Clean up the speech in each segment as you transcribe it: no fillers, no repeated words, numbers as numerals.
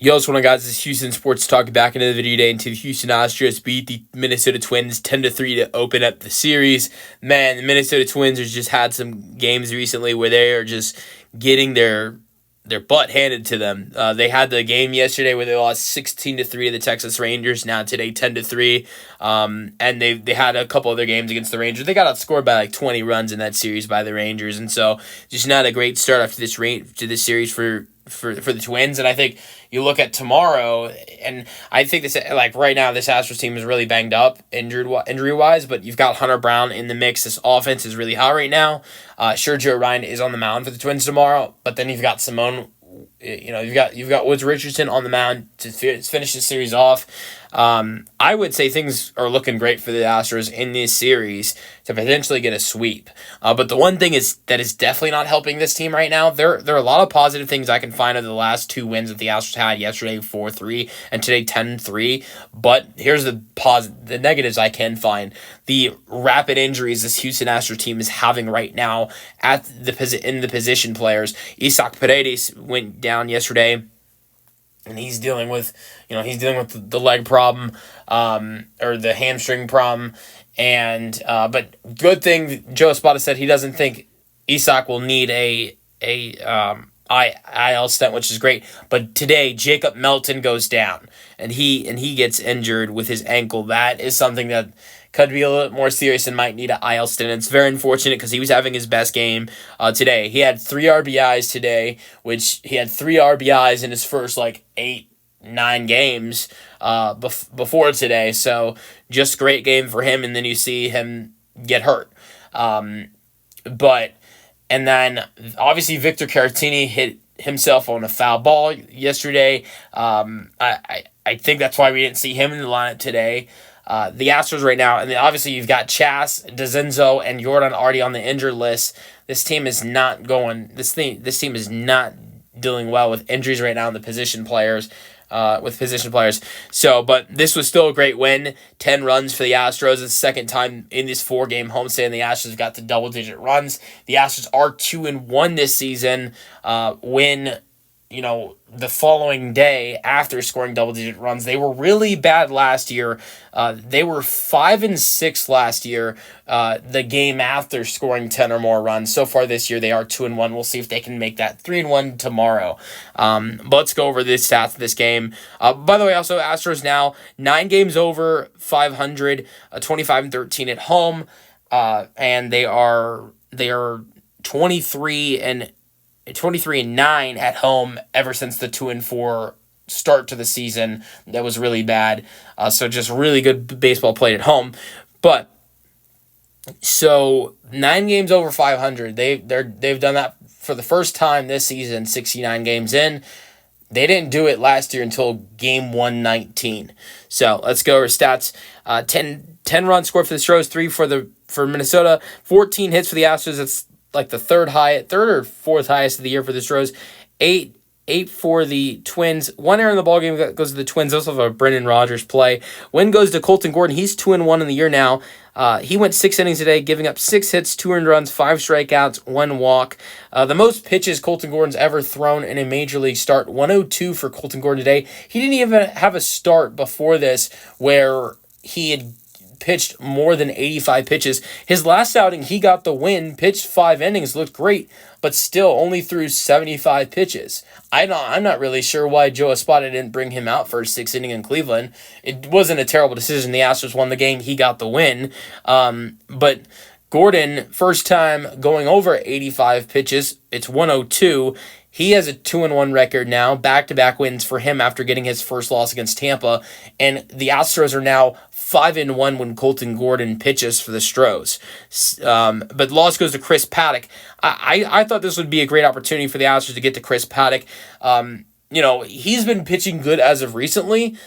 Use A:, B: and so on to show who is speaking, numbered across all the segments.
A: Yo, what's going on, guys? This is Houston Sports Talk back into the video today. Into the Houston Astros beat the Minnesota Twins 10-3 to open up the series. Man, the Minnesota Twins have just had some games recently where they are just getting their butt handed to them. They had the game yesterday where they lost 16-3 to the Texas Rangers. Now today 10-3, and they had a couple other games against the Rangers. They got outscored by like 20 runs in that series by the Rangers, and so just not a great start after this series for the Twins. And I think you look at tomorrow, and I think this, like right now, this Astros team is really banged up injury wise. But you've got Hunter Brown in the mix. This offense is really hot right now. Sergio Ryan is on the mound for the Twins tomorrow, but then you've got Simone. You've got Woods Richardson on the mound to finish the series off. I would say things are looking great for the Astros in this series to potentially get a sweep. But the one thing that is definitely not helping this team right now, there are a lot of positive things I can find of the last two wins that the Astros had yesterday, 4-3, and today 10-3. But here's the negatives I can find. The rapid injuries this Houston Astros team is having right now in the position players. Isaac Paredes went down yesterday, and he's dealing with the leg problem, or the hamstring problem, and but good thing Joe Espada said he doesn't think Isaac will need a IL stent, which is great. But today Jacob Melton goes down, and he gets injured with his ankle. That is something that could be a little more serious and might need an IL stint. It's very unfortunate because he was having his best game today. He had 3 RBIs today, which he had 3 RBIs in his first 8-9 games before today. So just great game for him, and then you see him get hurt. And then obviously Victor Caratini hit himself on a foul ball yesterday. I think that's why we didn't see him in the lineup today. The Astros right now, and then obviously you've got Chas, DeZenzo, and Jordan already on the injured list. This team is not going. This team is not dealing well with injuries right now in the position players. So, but this was still a great win. 10 runs for the Astros. It's the second time in this 4-game homestand the Astros got to double-digit runs. The Astros are 2-1 this season. When the following day after scoring double-digit runs. They were really bad last year. They were 5-6 last year, the game after scoring 10 or more runs. So far this year, they are 2-1. We'll see if they can make that 3-1 tomorrow. But let's go over the stats of this game. By the way, also, Astros now 9 games over 500, 25-13 at home, and they are 23-9 at home ever since the 2-4 start to the season. That was really bad. So just really good baseball played at home. But so 9 games over 500. They've done that for the first time this season. 69 games in. They didn't do it last year until game 119. So let's go over stats. 10 runs scored for the Astros, 3 for Minnesota, 14 hits for the Astros. That's like the third or fourth highest of the year for the Astros. 8 for the Twins. 1 error in the ballgame that goes to the Twins. Also have a Brendan Rodgers play. Win goes to Colton Gordon. He's 2-1 in the year now. He went 6 innings today, giving up 6 hits, 2 earned runs, 5 strikeouts, 1 walk. The most pitches Colton Gordon's ever thrown in a major league start. 102 for Colton Gordon today. He didn't even have a start before this where he had pitched more than 85 pitches. His last outing, he got the win, pitched 5 innings, looked great, but still only threw 75 pitches. I'm not really sure why Joe Espada didn't bring him out for his 6th inning in Cleveland. It wasn't a terrible decision. The Astros won the game. He got the win. But Gordon, first time going over 85 pitches, it's 102. He has a 2-1 record now, back-to-back wins for him after getting his first loss against Tampa. And the Astros are now 5-1 when Colton Gordon pitches for the Astros. But loss goes to Chris Paddock. I thought this would be a great opportunity for the Astros to get to Chris Paddock. He's been pitching good as of recently,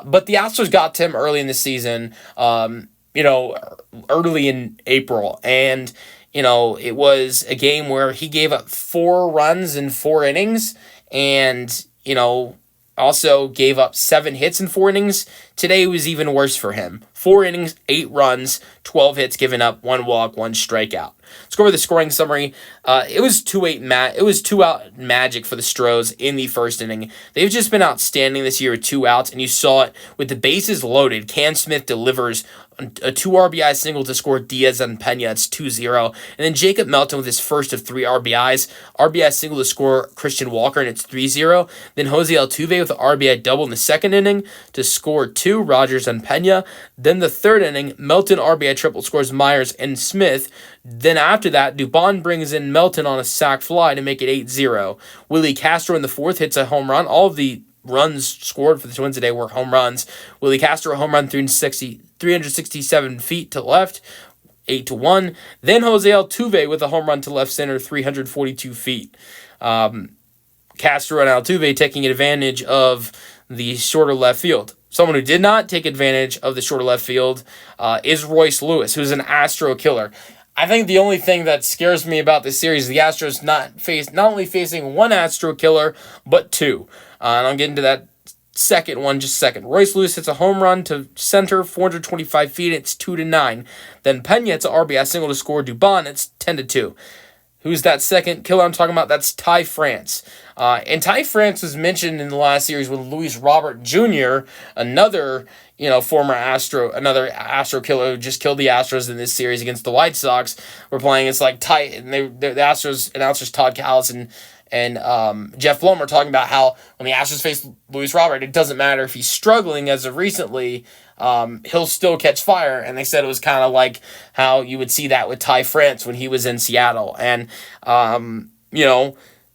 A: but the Astros got to him early in the season, early in April. And it was a game where he gave up 4 runs in 4 innings and, also gave up 7 hits in 4 innings. Today was even worse for him. 4 innings, 8 runs, 12 hits given up, 1 walk, 1 strikeout. Let's go over the scoring summary. It was 2-out magic for the Stros in the first inning. They've just been outstanding this year with 2 outs, and you saw it with the bases loaded. Cam Smith delivers a 2 RBI single to score Diaz and Pena. It's 2-0. And then Jacob Melton with his first of 3 RBIs. RBI single to score Christian Walker, and it's 3-0. Then Jose Altuve with an RBI double in the second inning to score 2 Rogers and Pena. Then the third inning, Melton RBI triple scores Myers and Smith. Then after that, Dubon brings in Melton on a sac fly to make it 8-0. Willie Castro in the fourth hits a home run. All of the runs scored for the Twins today were home runs. Willie Castro, a home run 367 feet to left, 8-1. Then Jose Altuve with a home run to left center, 342 feet. Castro and Altuve taking advantage of the shorter left field. Someone who did not take advantage of the shorter left field is Royce Lewis, who's an Astro killer. I think the only thing that scares me about this series is the Astros not only facing one Astro killer, but 2. And I'll get into that second one just a second. Royce Lewis hits a home run to center, 425 feet, it's 2-9. Then Pena hits an RBI single to score Dubon, it's 10-2. Who's that second killer I'm talking about? That's Ty France. And Ty France was mentioned in the last series with Luis Robert Jr., another former another Astro killer who just killed the Astros in this series against the White Sox. We're playing against Ty, and the Astros announcers Todd Callis and Jeff Blum are talking about how when the Astros face Luis Robert, it doesn't matter if he's struggling as of recently, he'll still catch fire. And they said it was kind of like how you would see that with Ty France when he was in Seattle. And,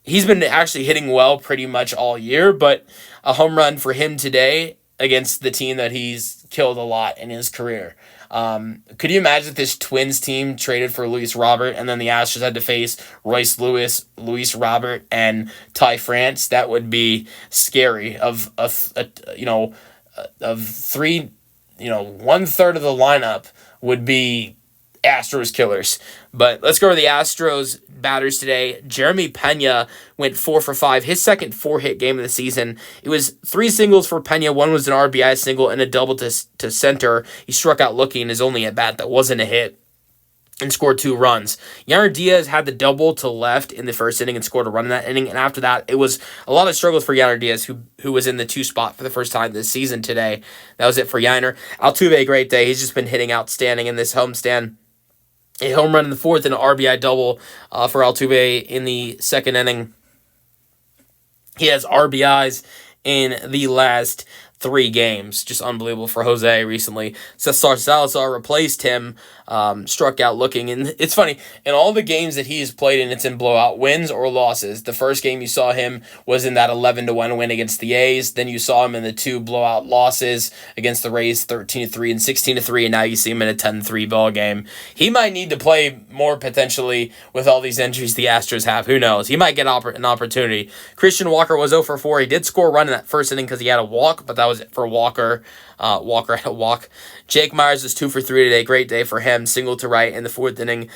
A: he's been actually hitting well pretty much all year, but a home run for him today against the team that he's killed a lot in his career. Could you imagine if this Twins team traded for Luis Robert and then the Astros had to face Royce Lewis, Luis Robert, and Ty France? That would be scary. Of 1/3 of the lineup would be Astros killers. But let's go over the Astros batters today. Jeremy Pena went 4 for 5, his second 4-hit game of the season. It was 3 singles for Pena. One was an RBI single and a double to center. He struck out looking his only at bat that wasn't a hit and scored 2 runs. Yainer Diaz had the double to left in the first inning and scored a run in that inning. And after that, it was a lot of struggles for Yainer Diaz, who was in the 2 spot for the first time this season today. That was it for Yainer. Altuve, great day. He's just been hitting outstanding in this homestand. A home run in the fourth and an RBI double for Altuve in the second inning. He has RBIs in the last 3 games. Just unbelievable for Jose recently. Cesar Salazar replaced him, struck out looking. And it's funny, in all the games that he has played in, it's in blowout wins or losses. The first game you saw him was in that 11-1 win against the A's. Then you saw him in the 2 blowout losses against the Rays, 13-3 and 16-3. And now you see him in a 10-3 ball game. He might need to play more potentially with all these injuries the Astros have. Who knows? He might get an opportunity. Christian Walker was 0 for 4. He did score a run in that first inning because he had a walk, but that was it for Walker. Walker had a walk. Jake Myers was 2 for 3 today. Great day for him. Single to right in the 4th inning.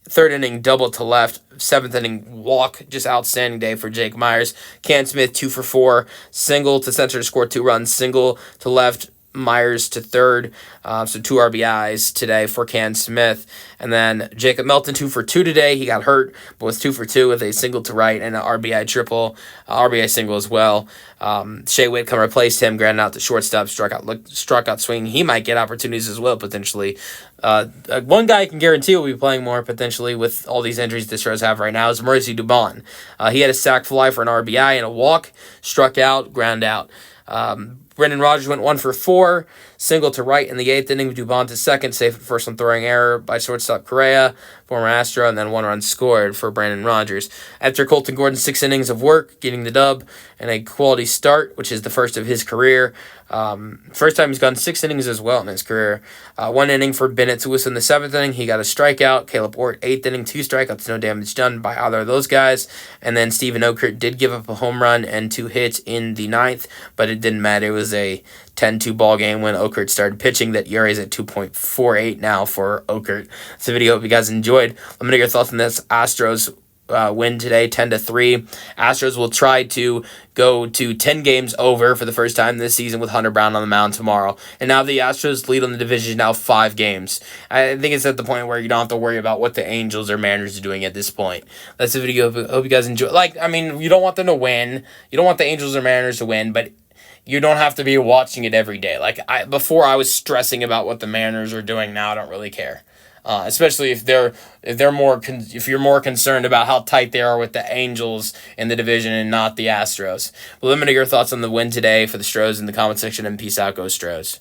A: 3rd inning, double to left. 7th inning, walk. Just outstanding day for Jake Myers. Cam Smith, 2 for 4. Single to center to score 2 runs. Single to left. Myers to third. So 2 RBIs today for Cam Smith. And then Jacob Melton, 2 for 2 today. He got hurt, but was 2 for 2 with a single to right and an RBI triple, RBI single as well. Shea Whitcomb replaced him, grounded out to shortstop, struck out swinging. He might get opportunities as well, potentially. One guy I can guarantee will be playing more potentially with all these injuries the Astros have right now is Mauricio Dubon. He had a sac fly for an RBI and a walk, struck out, ground out. Brendan Rodgers went 1 for 4, single to right in the 8th inning, Dubon to second, safe at first on throwing error by shortstop Correa, former Astro, and then 1 run scored for Brandon Rodgers. After Colton Gordon's 6 innings of work, getting the dub, and a quality start, which is the first of his career. First time he's gone 6 innings as well in his career. 1 inning for Bennett Lewis in the 7th inning. He got a strikeout. Caleb Ort, 8th inning, 2 strikeouts, no damage done by either of those guys. And then Steven Okert did give up a home run and 2 hits in the 9th, but it didn't matter. It was a 10-2 ball game when Okert started pitching. That ERA is at 2.48 now for Okert. It's a video. Hope you guys enjoyed. Let me know your thoughts on this. Astros win today, 10-3. Astros will try to go to 10 games over for the first time this season with Hunter Brown on the mound tomorrow. And now the Astros lead on the division now 5 games. I think it's at the point where you don't have to worry about what the Angels or Mariners are doing at this point. That's the video. Hope you guys enjoy. You don't want them to win. You don't want the Angels or Mariners to win, but you don't have to be watching it every day. Before I was stressing about what the Mariners are doing. Now I don't really care. Especially if you're more concerned about how tight they are with the Angels in the division and not the Astros. But let me know your thoughts on the win today for the Stros in the comment section, and peace out, go Stros.